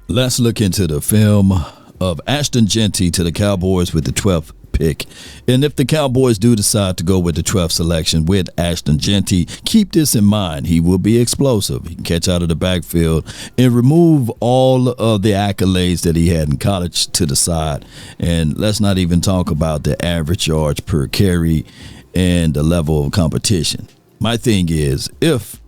Let's look into the film of Ashton Genty to the Cowboys with the 12th pick. And if the Cowboys do decide to go with the 12th selection with Ashton Genty, keep this in mind. He will be explosive. He can catch out of the backfield and remove all of the accolades that he had in college to the side. And let's not even talk about the average yards per carry and the level of competition. My thing is, if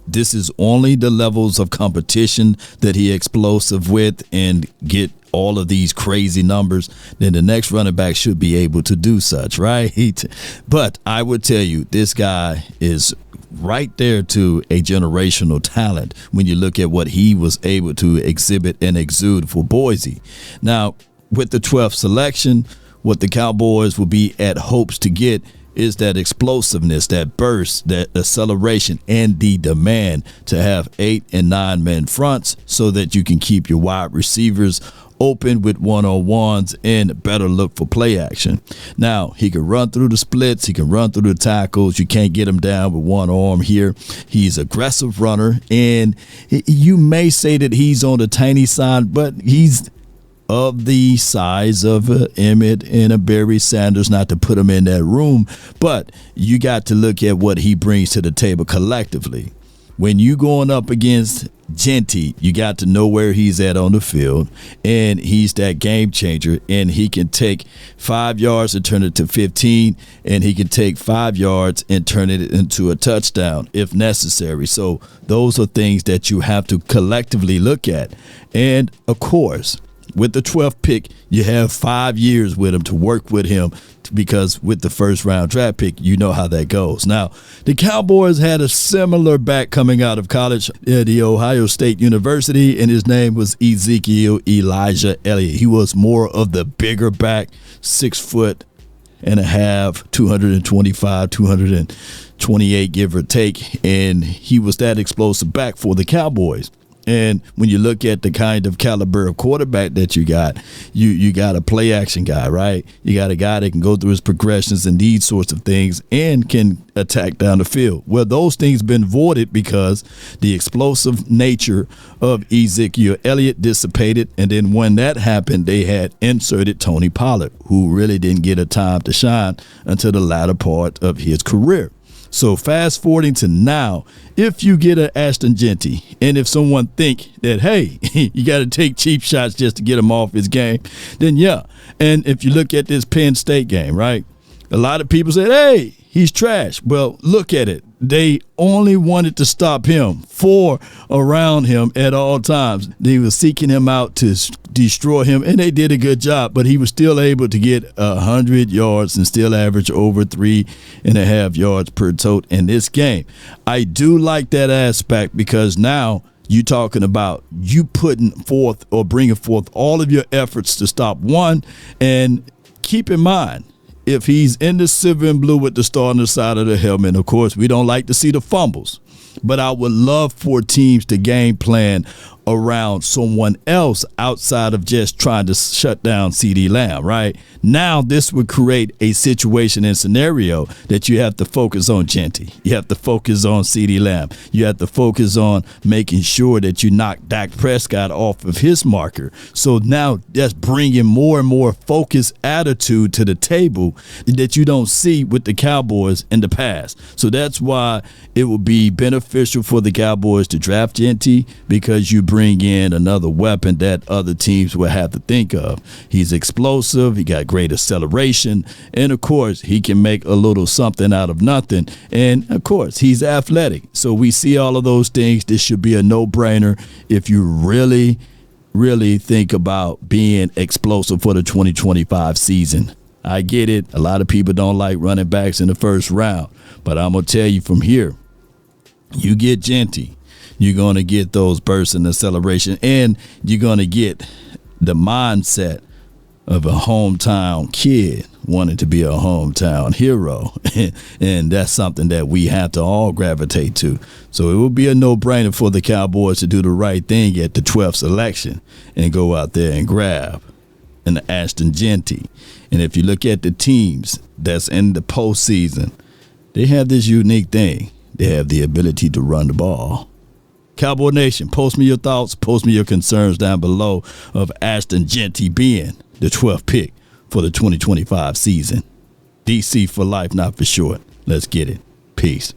this is only the levels of competition that he explosive with and get all of these crazy numbers, then the next running back should be able to do such, right? But I would tell you, this guy is right there to a generational talent when you look at what he was able to exhibit and exude for Boise. Now, with the 12th selection, what the Cowboys will be at hopes to get is that explosiveness, that burst, that acceleration, and the demand to have 8 and 9 man fronts so that you can keep your wide receivers open with one-on-ones and better look for play action. Now, he can run through the splits. He can run through the tackles. You can't get him down with one arm here. He's an aggressive runner, and you may say that he's on the tiny side, but he's of the size of a Emmett and a Barry Sanders, not to put him in that room, but you got to look at what he brings to the table collectively. When you going up against Genty, you got to know where he's at on the field, and he's that game changer, and he can take 5 yards and turn it to 15, and he can take 5 yards and turn it into a touchdown if necessary. So those are things that you have to collectively look at. And of course, with the 12th pick, you have 5 years with him to work with him, because with the first round draft pick, you know how that goes. Now, the Cowboys had a similar back coming out of college at the Ohio State University, and his name was Ezekiel Elijah Elliot. He was more of the bigger back, 6'1", 225, 228, give or take, and he was that explosive back for the Cowboys. And when you look at the kind of caliber of quarterback that you got a play action guy, right? You got a guy that can go through his progressions and these sorts of things and can attack down the field. Well, those things been voided because the explosive nature of Ezekiel Elliott dissipated. And then when that happened, they had inserted Tony Pollard, who really didn't get a time to shine until the latter part of his career. So fast forwarding to now, if you get an Ashton Genty, and if someone think that, hey, you got to take cheap shots just to get him off his game, then yeah. And if you look at this Penn State game, right, a lot of people said, hey, he's trash. Well, look at it. They only wanted to stop him, 4 around him at all times. They were seeking him out to destroy him, and they did a good job, but he was still able to get 100 yards and still average over 3.5 yards per tote in this game. I do like that aspect, because now you talking about you putting forth or bringing forth all of your efforts to stop one. And keep in mind, if he's in the silver and blue with the star on the side of the helmet, of course, we don't like to see the fumbles. But I would love for teams to game plan around someone else outside of just trying to shut down CeeDee Lamb, right? Now this would create a situation and scenario that you have to focus on Genty. You have to focus on CeeDee Lamb. You have to focus on making sure that you knock Dak Prescott off of his marker. So now that's bringing more and more focused attitude to the table that you don't see with the Cowboys in the past. So that's why it will be beneficial for the Cowboys to draft Genty, because you bring in another weapon that other teams will have to think of. He's explosive. He got great acceleration. And, of course, he can make a little something out of nothing. And, of course, he's athletic. So we see all of those things. This should be a no-brainer if you really think about being explosive for the 2025 season. I get it. A lot of people don't like running backs in the first round. But I'm going to tell you from here, you get Genty, you're going to get those bursts and acceleration, and you're going to get the mindset of a hometown kid wanting to be a hometown hero. And that's something that we have to all gravitate to. So it will be a no-brainer for the Cowboys to do the right thing at the 12th selection and go out there and grab an Ashton Genty. And if you look at the teams that's in the postseason, they have this unique thing. They have the ability to run the ball. Cowboy Nation, post me your thoughts, post me your concerns down below of Ashton Genty being the 12th pick for the 2025 season. DC for life, not for short. Let's get it. Peace.